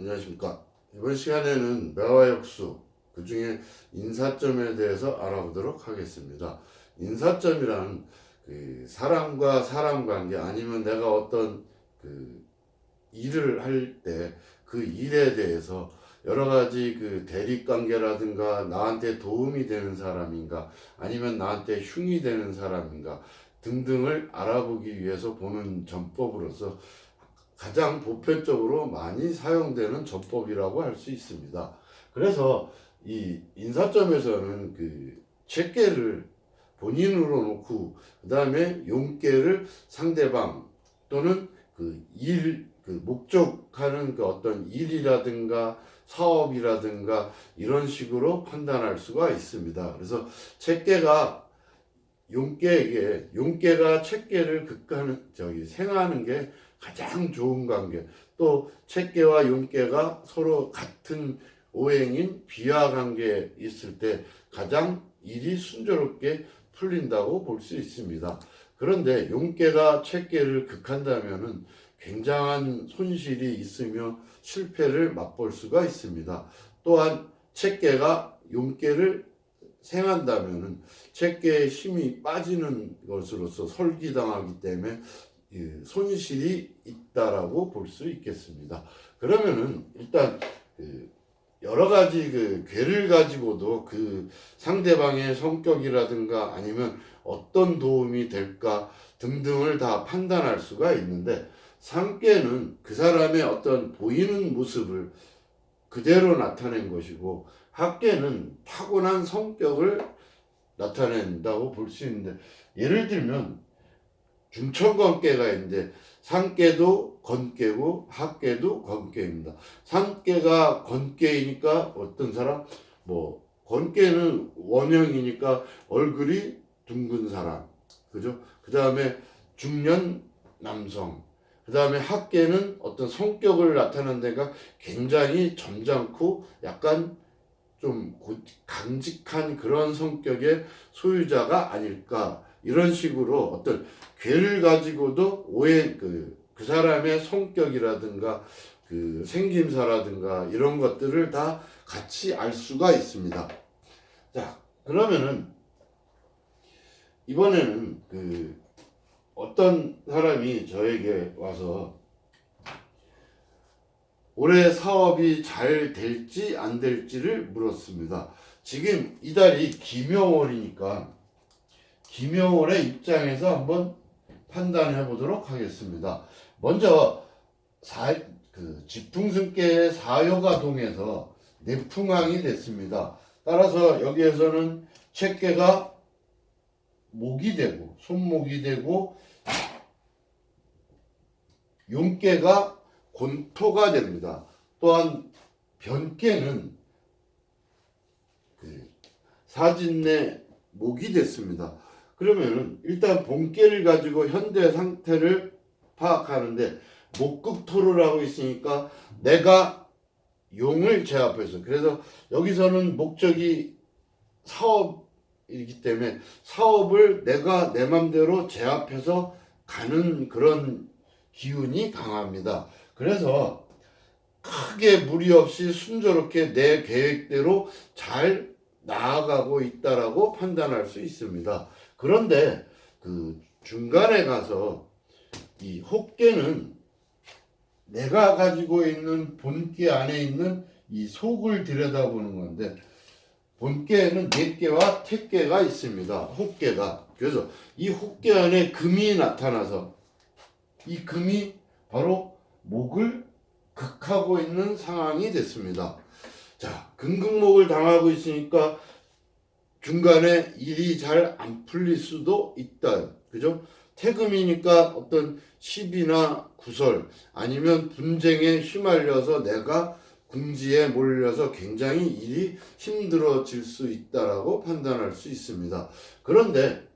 안녕하십니까. 이번 시간에는 매화역수, 그 중에 인사점에 대해서 알아보도록 하겠습니다. 인사점이란 그 사람과 사람 관계, 아니면 내가 어떤 그 일을 할 때 그 일에 대해서 여러 가지 그 대립 관계라든가, 나한테 도움이 되는 사람인가 아니면 나한테 흉이 되는 사람인가 등등을 알아보기 위해서 보는 전법으로서 가장 보편적으로 많이 사용되는 전법이라고 할 수 있습니다. 그래서 이 인사점에서는 그 채계를 본인으로 놓고, 그 다음에 용계를 상대방 또는 그 목적하는 그 어떤 일이라든가 사업이라든가 이런 식으로 판단할 수가 있습니다. 그래서 채계가 용계가 채계를 생하는 게 가장 좋은 관계, 또 채계와 용계가 서로 같은 오행인 비화 관계에 있을 때 가장 일이 순조롭게 풀린다고 볼 수 있습니다. 그런데 용계가 채계를 극한다면은 굉장한 손실이 있으며 실패를 맛볼 수가 있습니다. 또한 채계가 용계를 생한다면은 채계의 힘이 빠지는 것으로서 설기당하기 때문에 손실이 있다라고 볼 수 있겠습니다. 그러면은 일단 여러 가지 그 괴를 가지고도 그 상대방의 성격이라든가 아니면 어떤 도움이 될까 등등을 다 판단할 수가 있는데, 상계는 그 사람의 어떤 보이는 모습을 그대로 나타낸 것이고, 학계는 타고난 성격을 나타낸다고 볼 수 있는데, 예를 들면 중천건계가 있는데 상계도 건계고 학계도 건계입니다. 상계가 건계이니까 어떤 사람, 뭐 건계는 원형이니까 얼굴이 둥근 사람, 그죠? 그 다음에 중년 남성, 그 다음에 학계는 어떤 성격을 나타내는 데가 굉장히 점잖고 약간 좀 강직한 그런 성격의 소유자가 아닐까, 이런 식으로 어떤 괴를 가지고도 그 사람의 성격이라든가 그 생김새라든가 이런 것들을 다 같이 알 수가 있습니다. 자, 그러면은 이번에는 그 어떤 사람이 저에게 와서 올해 사업이 잘 될지 안 될지를 물었습니다. 지금 이달이 김여월이니까 김여월의 입장에서 한번 판단해 보도록 하겠습니다. 먼저 지풍승계의 사요가 동해서 내풍항이 됐습니다. 따라서 여기에서는 채계가 목이 되고 손목이 되고 용계가 곤토가 됩니다. 또한 변계는 사진내 목이 됐습니다. 그러면은 일단 본계를 가지고 현재 상태를 파악하는데, 목극토를 하고 있으니까 내가 용을 제압해서, 그래서 여기서는 목적이 사업이기 때문에 사업을 내가 내 맘대로 제압해서 가는 그런 기운이 강합니다. 그래서 크게 무리 없이 순조롭게 내 계획대로 잘 나아가고 있다라고 판단할 수 있습니다. 그런데 그 중간에 가서 이 혹계는 내가 가지고 있는 본계 안에 있는 이 속을 들여다보는 건데, 본계에는 내계와 택계가 있습니다. 혹계가. 그래서 이 혹계 안에 금이 나타나서 이 금이 바로 목을 극하고 있는 상황이 됐습니다. 자, 금극목을 당하고 있으니까 중간에 일이 잘 안 풀릴 수도 있다. 그죠? 태금이니까 어떤 시비나 구설 아니면 분쟁에 휘말려서 내가 궁지에 몰려서 굉장히 일이 힘들어질 수 있다라고 판단할 수 있습니다. 그런데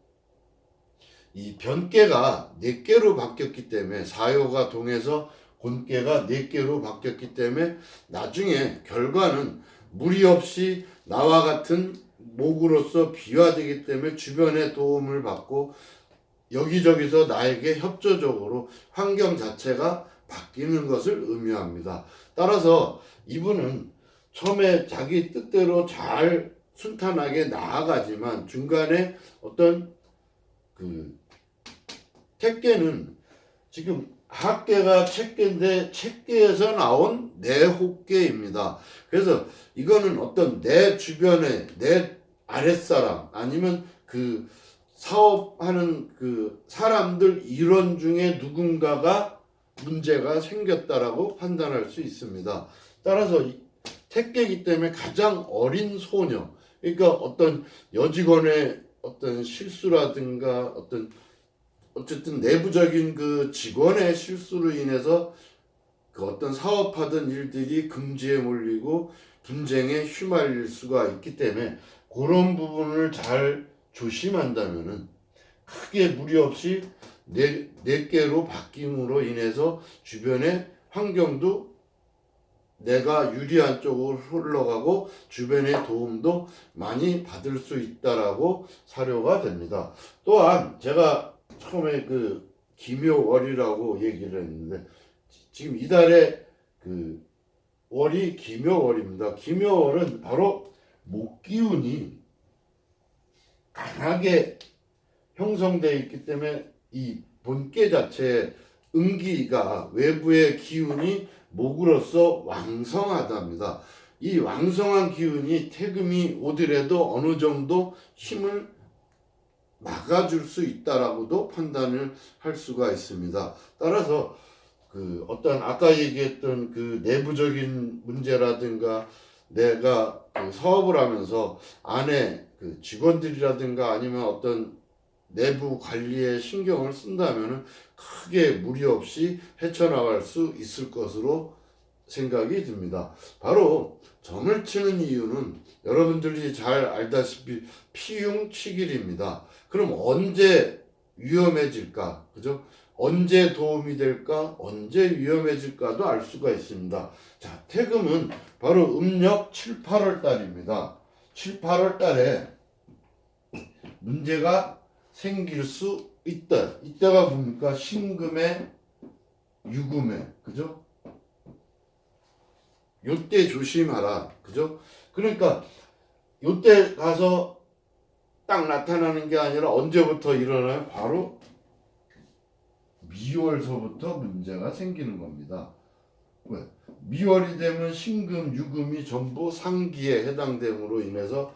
이 변계가 넷계로 바뀌었기 때문에, 사요가 동해서 곤계가 넷계로 바뀌었기 때문에 나중에 결과는 무리 없이 나와 같은 목으로서 비화되기 때문에 주변의 도움을 받고 여기저기서 나에게 협조적으로 환경 자체가 바뀌는 것을 의미합니다. 따라서 이분은 처음에 자기 뜻대로 잘 순탄하게 나아가지만 중간에 어떤 그 택계는 지금 학계가 책계인데 책계에서 나온 내혹계입니다. 그래서 이거는 어떤 내 주변에 내 아랫사람 아니면 그 사업하는 그 사람들 일원 중에 누군가가 문제가 생겼다라고 판단할 수 있습니다. 따라서 택계이기 때문에 가장 어린 소녀, 그러니까 어떤 여직원의 어떤 실수라든가 어쨌든 내부적인 그 직원의 실수로 인해서 그 어떤 사업하던 일들이 금지에 몰리고 분쟁에 휘말릴 수가 있기 때문에 그런 부분을 잘 조심한다면은 크게 무리 없이 내께로 바뀜으로 인해서 주변의 환경도 내가 유리한 쪽으로 흘러가고 주변의 도움도 많이 받을 수 있다라고 사료가 됩니다. 또한 제가 처음에 그 기묘월이라고 얘기를 했는데 지금 이달에 그 월이 기묘월입니다. 기묘월은 바로 목기운이 강하게 형성되어 있기 때문에 이 본계 자체의 음기가 외부의 기운이 목으로서 왕성하답니다. 이 왕성한 기운이 태금이 오더라도 어느 정도 힘을 막아줄 수 있다라고도 판단을 할 수가 있습니다. 따라서 그 어떤 아까 얘기했던 그 내부적인 문제라든가 내가 그 사업을 하면서 안에 그 직원들이라든가 아니면 어떤 내부 관리에 신경을 쓴다면 크게 무리 없이 헤쳐나갈 수 있을 것으로 생각이 듭니다. 바로 점을 치는 이유는 여러분들이 잘 알다시피 피흉치길입니다. 그럼 언제 위험해질까? 그죠? 언제 도움이 될까? 언제 위험해질까도 알 수가 있습니다. 자, 태금은 바로 음력 7, 8월 달입니다. 7, 8월 달에 문제가 생길 수 있다. 이때가 뭡니까? 신금에 유금에, 그죠? 요때 조심하라, 그죠? 그러니까 요때 가서 딱 나타나는 게 아니라 언제부터 일어나요? 바로 미월서부터 문제가 생기는 겁니다. 왜? 미월이 되면 신금, 유금이 전부 상기에 해당됨으로 인해서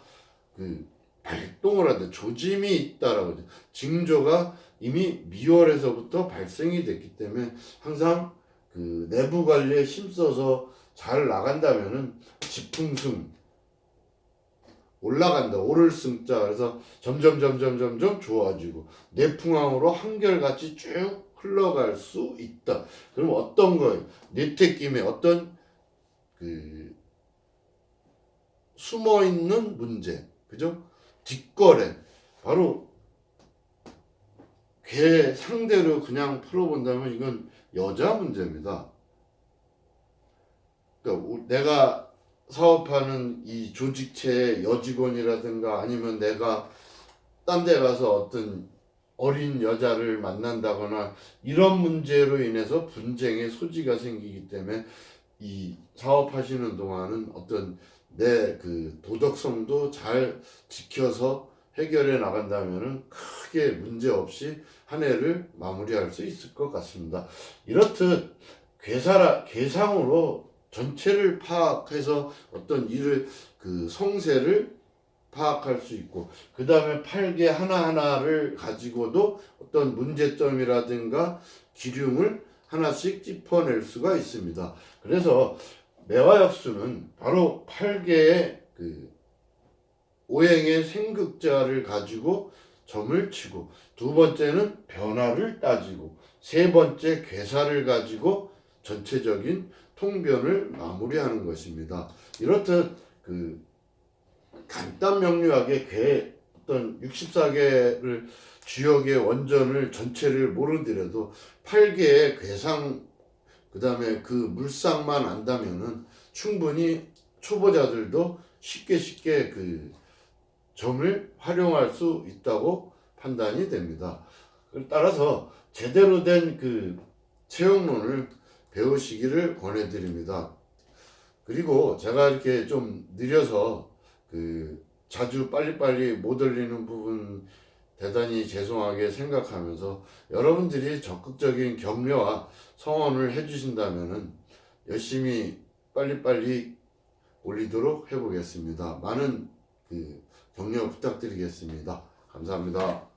그 발동을 하는데 조짐이 있다라고 하죠. 징조가 이미 미월에서부터 발생이 됐기 때문에 항상 그 내부 관리에 힘써서 잘 나간다면은 지풍승 올라간다. 오를 승자. 그래서 점점 좋아지고 내풍항으로 한결같이 쭉 흘러갈 수 있다. 그럼 어떤 거예요? 내택김에 어떤 그 숨어 있는 문제, 그죠? 뒷거래, 바로 걔 상대로 그냥 풀어본다면 이건 여자 문제입니다. 그러니까 내가 사업하는 이 조직체의 여직원이라든가 아니면 내가 딴 데 가서 어떤 어린 여자를 만난다거나 이런 문제로 인해서 분쟁의 소지가 생기기 때문에 이 사업하시는 동안은 어떤 내 그 도덕성도 잘 지켜서 해결해 나간다면은 크게 문제 없이 한 해를 마무리할 수 있을 것 같습니다. 이렇듯 괴상으로 전체를 파악해서 어떤 일을 그 성세를 파악할 수 있고 그 다음에 팔개 하나하나를 가지고도 어떤 문제점이라든가 기륭을 하나씩 짚어낼 수가 있습니다. 그래서 매화역수는 바로 8개의 그 오행의 생극자를 가지고 점을 치고 두 번째는 변화를 따지고 세 번째 괴사를 가지고 전체적인 통변을 마무리하는 것입니다. 이렇듯 그 간단 명료하게 어떤 64개를 주역의 원전을 전체를 모르더라도 8개의 괴상 그 다음에 그 물상만 안다면은 충분히 초보자들도 쉽게 그 점을 활용할 수 있다고 판단이 됩니다. 따라서 제대로 된 그 채용론을 배우시기를 권해드립니다. 그리고 제가 이렇게 좀 느려서 자주 빨리빨리 못 올리는 부분 대단히 죄송하게 생각하면서 여러분들이 적극적인 격려와 성원을 해주신다면은 열심히 빨리빨리 올리도록 해보겠습니다. 많은 격려 부탁드리겠습니다. 감사합니다.